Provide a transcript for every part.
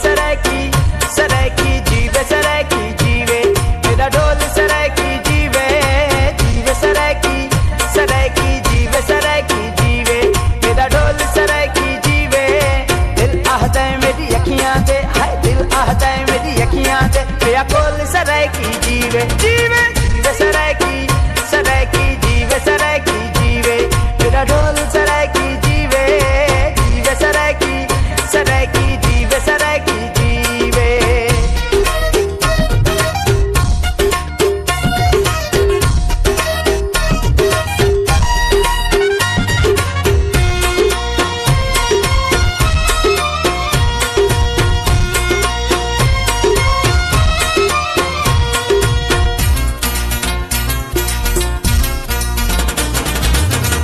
सरायकी जीवे सरायकी जीवे मेरा ढोल सरायकी जीवे जीवे सरायकी जीवे सरायकी जीवे मेरा ढोल सरायकी जीवे। दिल आहता है मेरी अखियां से, हाय दिल आहता है मेरी अखियां से, मेरा ढोल सरायकी जीवे जीवे जीवे सरायकी जीवे सरायकी जीवे मेरा ढोल सरायकी जीवे जीवे सरायकी जीवे सरायकी जीवे।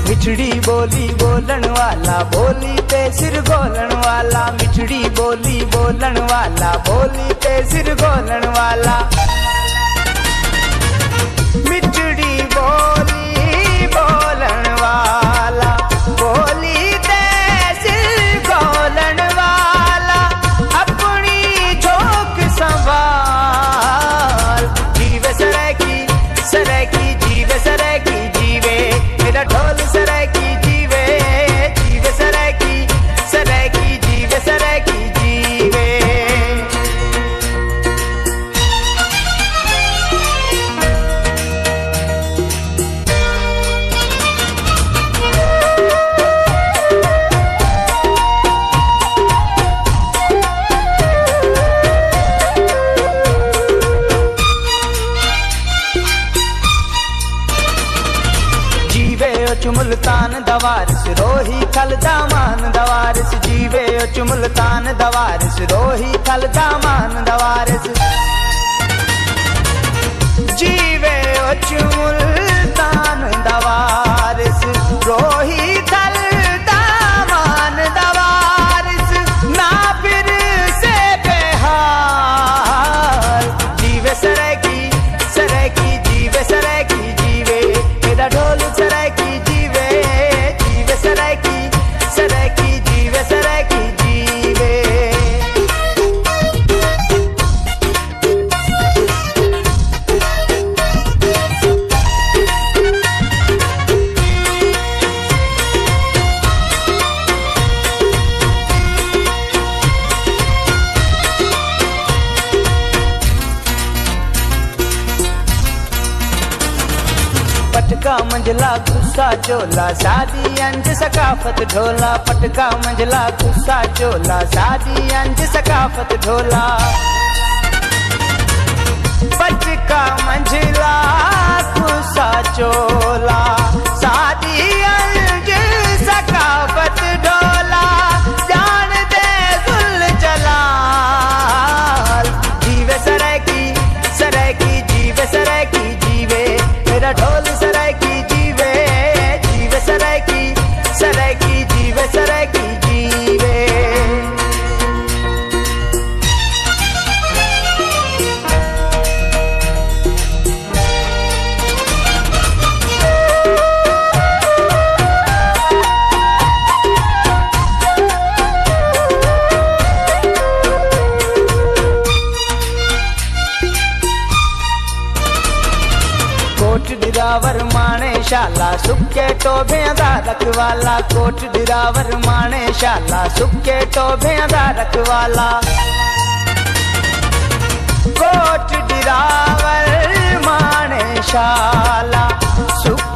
मिठड़ी बोली बोलन वाला बोली ते सिर गोलन वाला, मिठड़ी बोली बोलन वाला बोली ते सिर गोलन वाला। मिठड़ी बोली बोलन वाला बोली ते सिर गोलन वाला, अपनी झोंक संभाल जीवे सरायकी जीवे सरायकी जीवे मेरा ढोल सरायकी जीवे जीवे सरायकी जीवे सरायकी जीवे। मुल्तान दवारिस रोही खल दामान दवारिस जीवे मुल्तान दवारिस रोही खल दामान दवारिस जीवे मुल्तान दवारिस रोही खल दामान दवारिस ना फिर से बेहाल जीवे सरायकी जीवे सरायकी जीवे मेरा ढोल सरायकी जीवे सरायकी जीवे सरायकी जीवे। पटका मंझला गुस्सा चोला शादी अंज सकाफत ढोला, पटका मंझला गुस्सा चोला शादी अंज सकाफत ढोला। पटका मंझला गुस्सा चोला शादी अंज सकाफत ढोला, जान दे गुल जलाल जीवे सरायकी जीवे सरायकी जीवे मेरा ढोल सरायकी जीवे जीवे सरायकी जीवे सरायकी जीवे। कोट दिरावर माने शाला सुखे टोभे दा रखवाला, कोट दिरावर माने शाला सुखे टोभे दा रखवाला। कोट दिरावर माने शाला सुखे